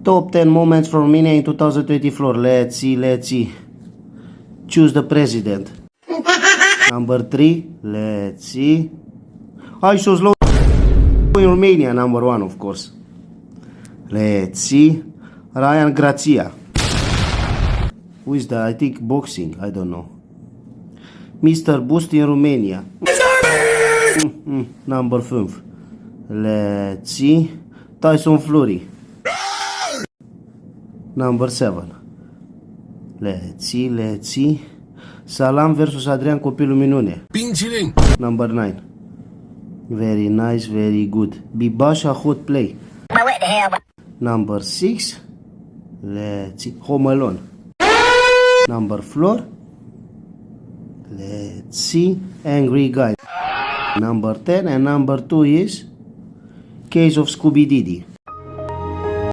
Top 10 moments from Romania in 2024. Let's see. Choose the president. Number 3. Let's see. I saw slow in Romania. Number 1, of course. Let's see. Ryan Grația. Who is that? I think boxing. I don't know. Mr. Boost in Romania. Number 5. Let's see. Tyson Fury. Number 7. Let's see. Salam versus Adrian Copilul Minune. Pinchilin. Number 9. Very nice, very good. Bibasha Hot Play. What the hell? Number 6. Let's see. Home Alone. Number 4. Let's see. Angry Guy. Number 10 and number 2 is Case of Scooby Diddy.